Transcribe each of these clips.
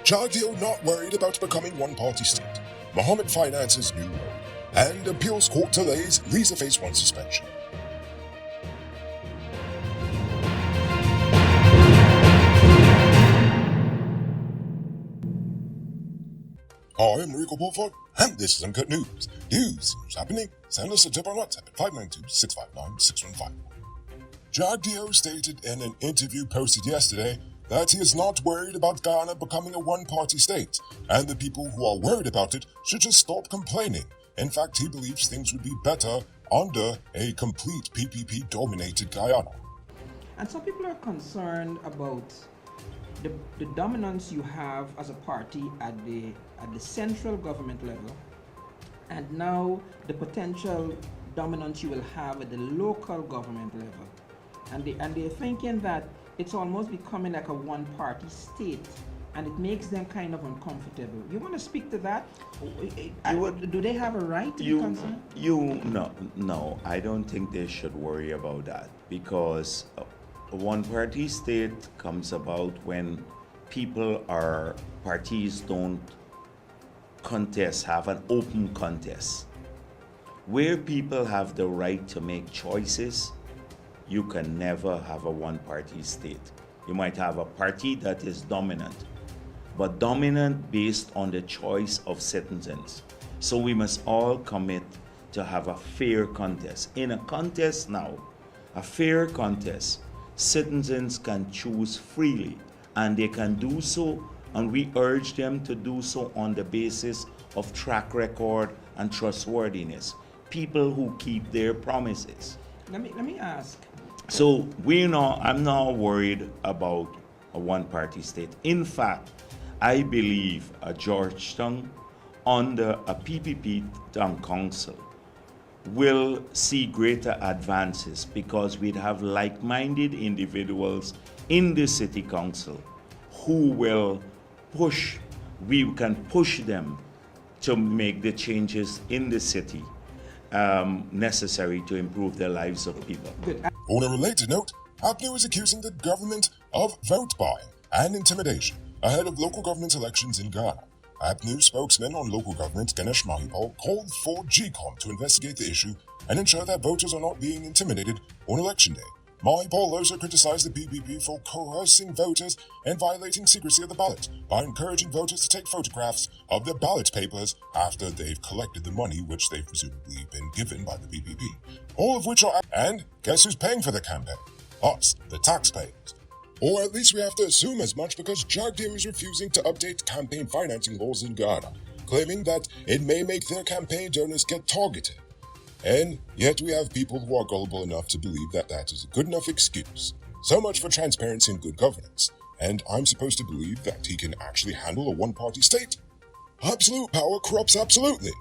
Jardio not worried about becoming one-party state. Mohammed finances new road. And appeals court delays Lisa phase 1 suspension. Hi, I'm Rico Bulford, and this is Uncut News. News happening. Send us a tip on WhatsApp at 592-659-615. Jardio stated in an interview posted yesterday that he is not worried about Ghana becoming a one-party state, and the people who are worried about it should just stop complaining. In fact, he believes things would be better under a complete PPP-dominated Guyana. And some people are concerned about the dominance you have as a party at the central government level, and now the potential dominance you will have at the local government level. And they're thinking that it's almost becoming like a one-party state, and it makes them kind of uncomfortable. You want to speak to that? Do they have a right to be concerned? No, I don't think they should worry about that, because a one-party state comes about when parties don't have an open contest. Where people have the right to make choices, you can never have a one-party state. You might have a party that is dominant, but dominant based on the choice of citizens. So we must all commit to have a fair contest. In a contest now, a fair contest, citizens can choose freely, and they can do so, and we urge them to do so on the basis of track record and trustworthiness. People who keep their promises. Let me ask. So I'm not worried about a one-party state. In fact, I believe a Georgetown under a PPP town council will see greater advances, because we'd have like-minded individuals in the city council who will we can push them to make the changes in the city necessary to improve the lives of people. On a related note, APNU is accusing the government of vote buying and intimidation ahead of local government elections in Ghana. APNU spokesman on local government Ganesh Mahipal called for GCOM to investigate the issue and ensure that voters are not being intimidated on election day. Mahipal also criticized the PPP for coercing voters and violating secrecy of the ballot by encouraging voters to take photographs of their ballot papers after they've collected the money which they've presumably been given by the PPP. All of which are... And guess who's paying for the campaign? Us, the taxpayers. Or at least we have to assume as much, because Jardio is refusing to update campaign financing laws in Ghana, claiming that it may make their campaign donors get targeted. And yet we have people who are gullible enough to believe that that is a good enough excuse. So much for transparency and good governance. And I'm supposed to believe that he can actually handle a one-party state? Absolute power corrupts absolutely.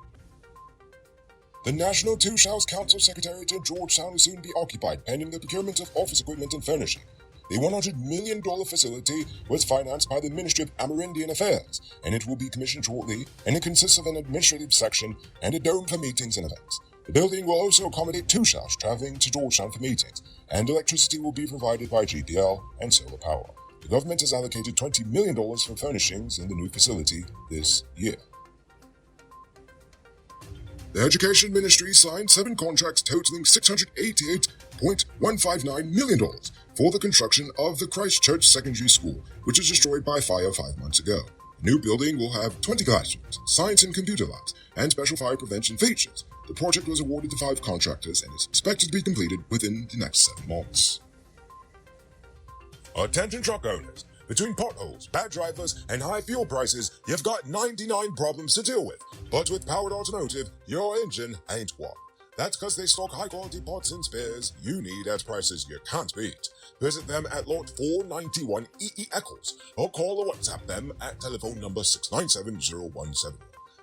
The National Two-Shows Council Secretariat in Georgetown will soon be occupied pending the procurement of office equipment and furnishing. The $100 million facility was financed by the Ministry of Amerindian Affairs, and it will be commissioned shortly, and it consists of an administrative section and a dome for meetings and events. The building will also accommodate two-shows traveling to Georgetown for meetings, and electricity will be provided by GPL and solar power. The government has allocated $20 million for furnishings in the new facility this year. The Education Ministry signed 7 contracts totaling $688.159 million for the construction of the Christchurch Secondary School, which was destroyed by fire 5 months ago. The new building will have 20 classrooms, science and computer labs, and special fire prevention features. The project was awarded to 5 contractors and is expected to be completed within the next 7 months. Attention truck owners. Between potholes, bad drivers, and high fuel prices, you've got 99 problems to deal with. But with Powered Automotive, your engine ain't one. That's because they stock high-quality parts and spares you need at prices you can't beat. Visit them at Lot 491 EE Eccles, or call or WhatsApp them at telephone number 697-0171.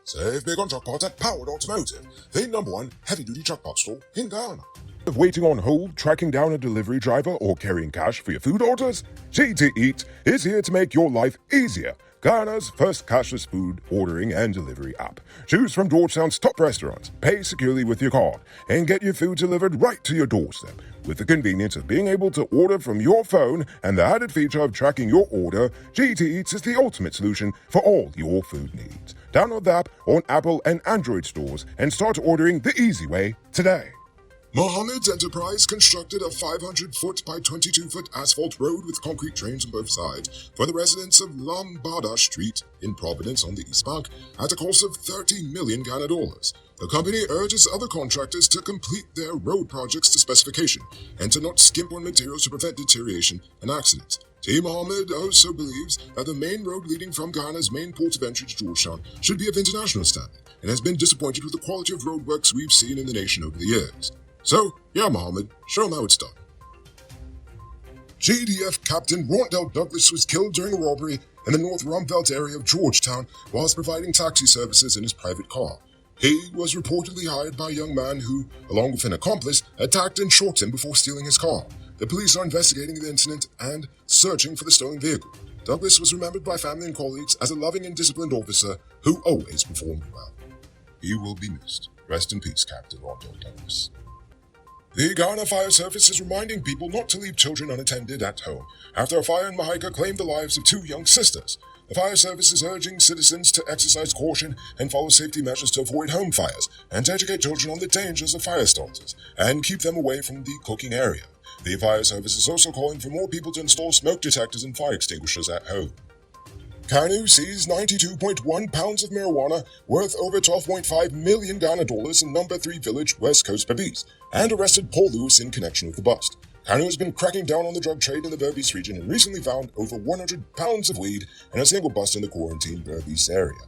Save big on truck parts at Powered Automotive, the #1 heavy-duty truck parts store in Guyana. Waiting on hold, tracking down a delivery driver, or carrying cash for your food orders? GT Eat is here to make your life easier. Guyana's first cashless food ordering and delivery app. Choose from Georgetown's top restaurants, pay securely with your card, and get your food delivered right to your doorstep. With the convenience of being able to order from your phone and the added feature of tracking your order, GT Eats is the ultimate solution for all your food needs. Download the app on Apple and Android stores and start ordering the easy way today. Mohammed's Enterprise constructed a 500-foot by 22-foot asphalt road with concrete drains on both sides for the residents of Lambada Street in Providence on the East Bank at a cost of 30 million Ghana dollars. The company urges other contractors to complete their road projects to specification and to not skimp on materials to prevent deterioration and accidents. Team Mohammed also believes that the main road leading from Ghana's main port of entry to Georgetown should be of international standard and has been disappointed with the quality of roadworks we've seen in the nation over the years. So, yeah, Mohammed, show him how it's done. JDF Captain Rondell Douglas was killed during a robbery in the North Rumpelt area of Georgetown whilst providing taxi services in his private car. He was reportedly hired by a young man who, along with an accomplice, attacked and shot him before stealing his car. The police are investigating the incident and searching for the stolen vehicle. Douglas was remembered by family and colleagues as a loving and disciplined officer who always performed well. He will be missed. Rest in peace, Captain Rondell Douglas. The Ghana Fire Service is reminding people not to leave children unattended at home after a fire in Mahaica claimed the lives of 2 young sisters. The fire service is urging citizens to exercise caution and follow safety measures to avoid home fires and to educate children on the dangers of fire starters and keep them away from the cooking area. The fire service is also calling for more people to install smoke detectors and fire extinguishers at home. Kanu seized 92.1 pounds of marijuana worth over 12.5 million Ghana dollars in Number 3 Village, West Coast, Berbice, and arrested Paul Lewis in connection with the bust. Kanu has been cracking down on the drug trade in the Berbice region and recently found over 100 pounds of weed in a single bust in the quarantined Berbice area.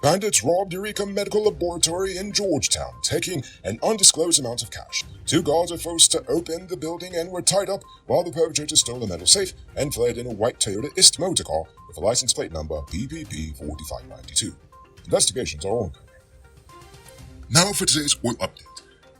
Bandits robbed Eureka Medical Laboratory in Georgetown, taking an undisclosed amount of cash. 2 guards were forced to open the building and were tied up while the perpetrators stole a metal safe and fled in a white Toyota Ist motor car with a license plate number PPP 4592. Investigations are ongoing. Now for today's oil update.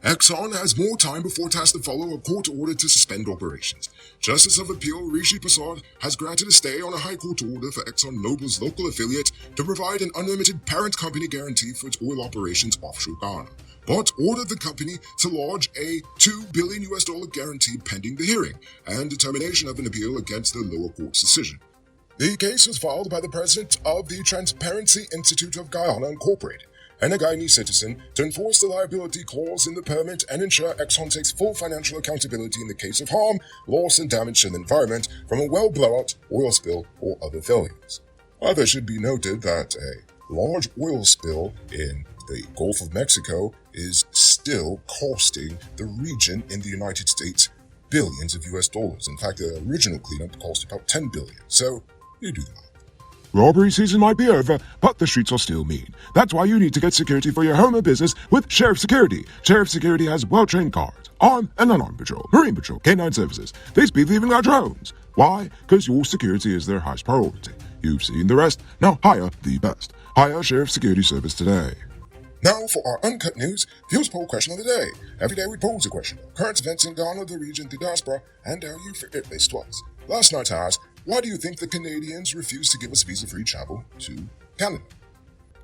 Exxon has more time before tasked to follow a court order to suspend operations. Justice of Appeal Rishi Prasad has granted a stay on a High Court order for ExxonMobil's local affiliate to provide an unlimited parent company guarantee for its oil operations offshore Ghana, but ordered the company to lodge a $2 billion guarantee pending the hearing and determination of an appeal against the lower court's decision. The case was filed by the president of the Transparency Institute of Guyana Incorporated, and a Guyanese citizen, to enforce the liability clause in the permit and ensure Exxon takes full financial accountability in the case of harm, loss, and damage to the environment from a well blowout, oil spill, or other failures. However, it should be noted that a large oil spill in the Gulf of Mexico is still costing the region in the United States billions of US dollars. In fact, the original cleanup cost about $10 billion. So, you do the math. Robbery season might be over, but the streets are still mean. That's why you need to get security for your home or business with Sheriff Security. Sheriff Security has well-trained guards, armed and unarmed patrol, marine patrol, canine services. These people even got drones. Why? Because your security is their highest priority. You've seen the rest. Now hire the best. Hire Sheriff Security Service today. Now for our uncut news, views poll question of the day. Every day we pose a question. Current events in Ghana, the region, the diaspora, and our youth for it-based twice. Last night I asked, why do you think the Canadians refuse to give us visa-free travel to Canada?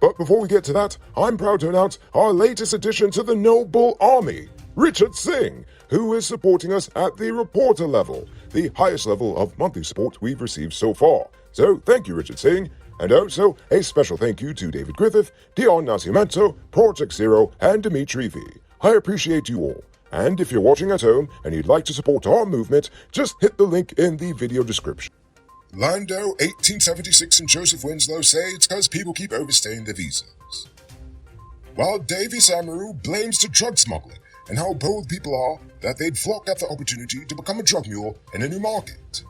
But before we get to that, I'm proud to announce our latest addition to the Noble Army, Richard Singh, who is supporting us at the reporter level, the highest level of monthly support we've received so far. So thank you, Richard Singh. And also, a special thank you to David Griffith, Dion Nascimento, Project Zero, and Dimitri V. I appreciate you all. And if you're watching at home and you'd like to support our movement, just hit the link in the video description. Lando 1876 and Joseph Winslow say it's because people keep overstaying their visas. While Davy Samaru blames the drug smuggling and how bold people are that they'd flock at the opportunity to become a drug mule in a new market.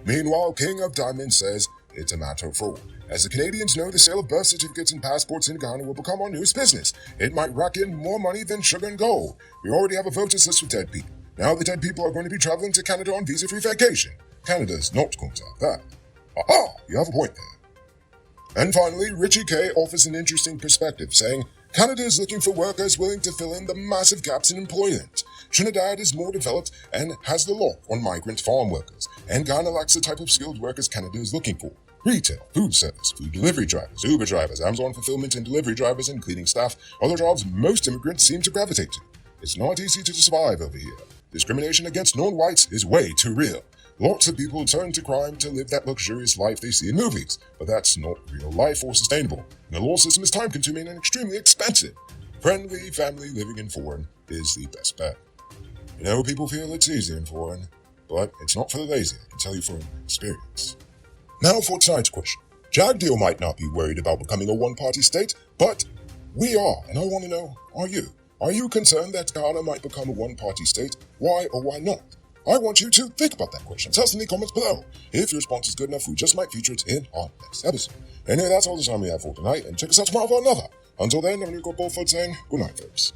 Meanwhile, King of Diamonds says it's a matter of fraud. As the Canadians know, the sale of birth certificates and passports in Ghana will become our newest business. It might rack in more money than sugar and gold. We already have a voters list with dead people. Now the dead people are going to be traveling to Canada on visa-free vacation. Canada's not going to have that. Aha! You have a point there. And finally, Richie K offers an interesting perspective, saying, Canada is looking for workers willing to fill in the massive gaps in employment. Trinidad is more developed and has the lock on migrant farm workers, and Ghana lacks the type of skilled workers Canada is looking for. Retail, food service, food delivery drivers, Uber drivers, Amazon fulfillment and delivery drivers, and cleaning staff are the jobs most immigrants seem to gravitate to. It's not easy to survive over here. Discrimination against non-whites is way too real. Lots of people turn to crime to live that luxurious life they see in movies, but that's not real life or sustainable. And the law system is time-consuming and extremely expensive. Friendly family living in foreign is the best bet. You know, people feel it's easy in foreign, but it's not for the lazy, I can tell you from experience. Now for tonight's question. Jagdeo might not be worried about becoming a one-party state, but we are, and I want to know, are you? Are you concerned that Ghana might become a one-party state? Why or why not? I want you to think about that question. Tell us in the comments below. If your response is good enough, we just might feature it in our next episode. Anyway, that's all the time we have for tonight, and check us out tomorrow for another. Until then, I'm Nico Bulford saying good night, folks.